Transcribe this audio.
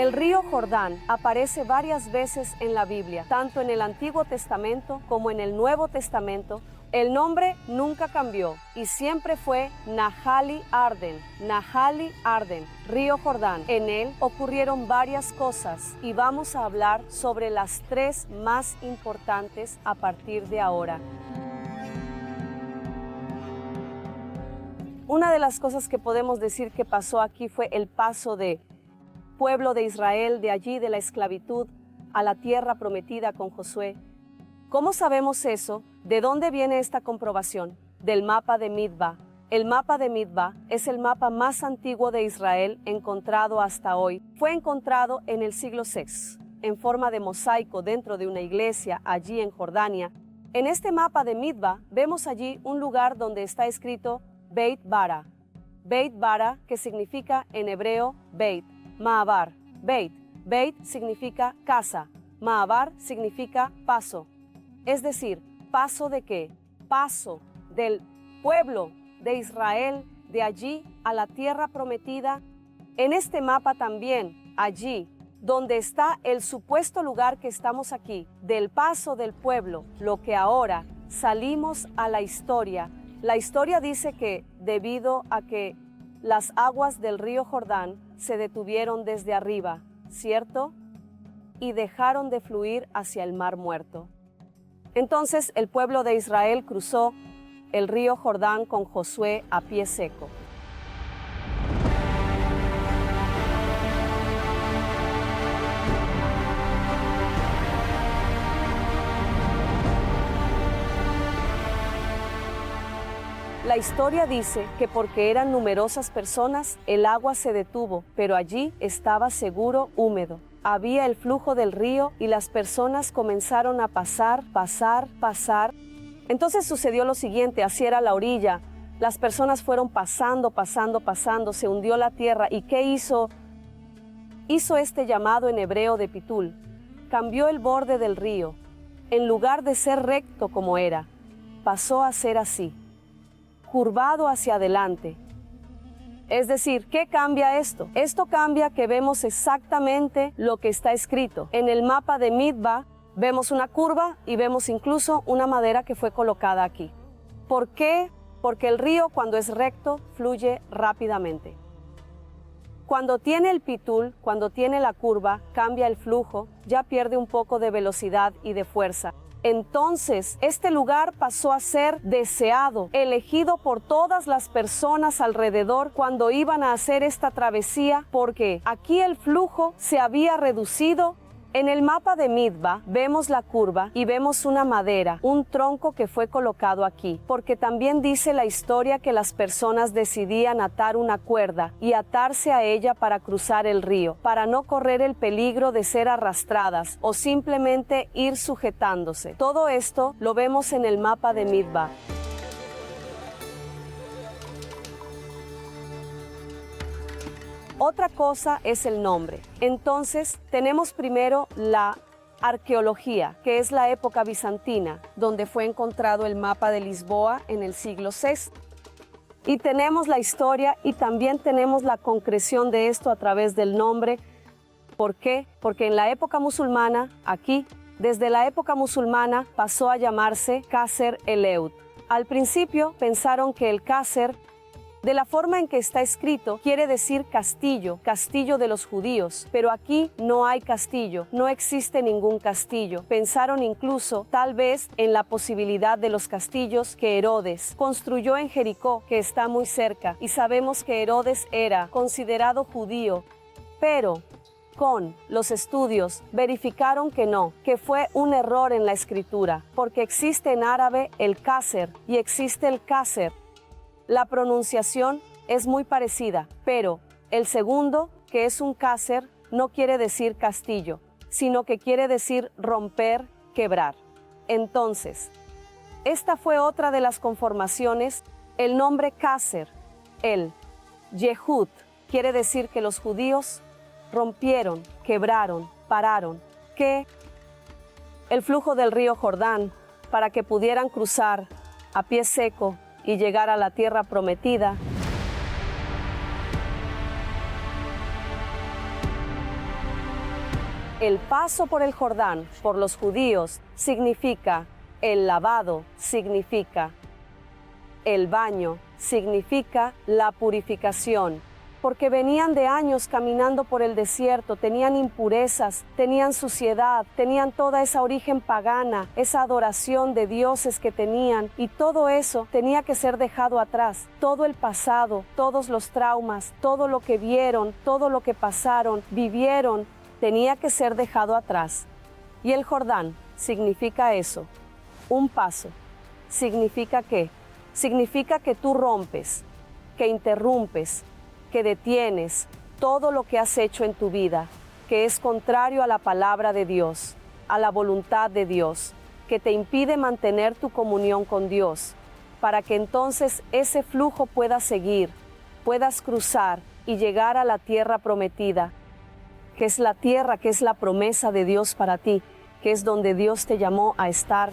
El río Jordán aparece varias veces en la Biblia, tanto en el Antiguo Testamento como en el Nuevo Testamento. El nombre nunca cambió y siempre fue Nahali Arden, río Jordán. En él ocurrieron varias cosas y vamos a hablar sobre las 3 más importantes a partir de ahora. Una de las cosas que podemos decir que pasó aquí fue el paso de pueblo de Israel de allí, de la esclavitud, a la tierra prometida con Josué. ¿Cómo sabemos eso? ¿De dónde viene esta comprobación? Del mapa de Midba. El mapa de Midba es el mapa más antiguo de Israel encontrado hasta hoy. Fue encontrado en el siglo VI, en forma de mosaico dentro de una iglesia allí en Jordania. En este mapa de Midba vemos allí un lugar donde está escrito Beit Bara. Beit Bara, que significa en hebreo Beit, Maabar. Beit significa casa, Maabar significa paso. Es decir, ¿paso de qué? Paso del pueblo de Israel de allí a la tierra prometida. En este mapa también, allí, donde está el supuesto lugar que estamos aquí, del paso del pueblo, lo que ahora salimos a la historia. La historia dice que debido a que las aguas del río Jordán se detuvieron desde arriba, ¿cierto? Y dejaron de fluir hacia el Mar Muerto. Entonces el pueblo de Israel cruzó el río Jordán con Josué a pie seco. La historia dice que porque eran numerosas personas, el agua se detuvo, pero allí estaba seguro húmedo. Había el flujo del río y las personas comenzaron a pasar. Entonces sucedió lo siguiente, así era la orilla. Las personas fueron pasando, se hundió la tierra. ¿Y qué hizo? Hizo este llamado en hebreo de Pitul. Cambió el borde del río. En lugar de ser recto como era, pasó a ser así, curvado hacia adelante. Es decir, ¿qué cambia esto? Esto cambia que vemos exactamente lo que está escrito. En el mapa de Midba vemos una curva y vemos incluso una madera que fue colocada aquí. ¿Por qué? Porque el río cuando es recto fluye rápidamente. Cuando tiene el pitul, cuando tiene la curva, cambia el flujo, ya pierde un poco de velocidad y de fuerza. Entonces, este lugar pasó a ser deseado, elegido por todas las personas alrededor cuando iban a hacer esta travesía, porque aquí el flujo se había reducido. En el mapa de Midba vemos la curva y vemos una madera, un tronco que fue colocado aquí, porque también dice la historia que las personas decidían atar una cuerda y atarse a ella para cruzar el río, para no correr el peligro de ser arrastradas o simplemente ir sujetándose. Todo esto lo vemos en el mapa de Midba. Otra cosa es el nombre. Entonces, tenemos primero la arqueología, que es la época bizantina, donde fue encontrado el mapa de Lisboa en el siglo VI. Y tenemos la historia y también tenemos la concreción de esto a través del nombre. ¿Por qué? Porque en la época musulmana, aquí, desde la época musulmana, pasó a llamarse Qasr el-Eud. Al principio pensaron que el Qasr, de la forma en que está escrito, quiere decir castillo, castillo de los judíos, pero aquí no hay castillo, no existe ningún castillo. Pensaron incluso, tal vez, en la posibilidad de los castillos que Herodes construyó en Jericó, que está muy cerca, y sabemos que Herodes era considerado judío, pero con los estudios verificaron que no, que fue un error en la escritura, porque existe en árabe el Qasr y existe el Qasr. La pronunciación es muy parecida, pero el segundo, que es un Qasr, no quiere decir castillo, sino que quiere decir romper, quebrar. Entonces, esta fue otra de las conformaciones. El nombre Qasr, el Yehud, quiere decir que los judíos rompieron, quebraron, pararon, que el flujo del río Jordán para que pudieran cruzar a pie seco y llegar a la tierra prometida. El paso por el Jordán, por los judíos, significa el lavado, significa el baño, significa la purificación, porque venían de años caminando por el desierto, tenían impurezas, tenían suciedad, tenían toda esa origen pagana, esa adoración de dioses que tenían, y todo eso tenía que ser dejado atrás. Todo el pasado, todos los traumas, todo lo que vieron, todo lo que pasaron, vivieron, tenía que ser dejado atrás. Y el Jordán significa eso, un paso. ¿Significa qué? Significa que tú rompes, que interrumpes, que detienes todo lo que has hecho en tu vida, que es contrario a la palabra de Dios, a la voluntad de Dios, que te impide mantener tu comunión con Dios, para que entonces ese flujo pueda seguir, puedas cruzar y llegar a la tierra prometida, que es la tierra, que es la promesa de Dios para ti, que es donde Dios te llamó a estar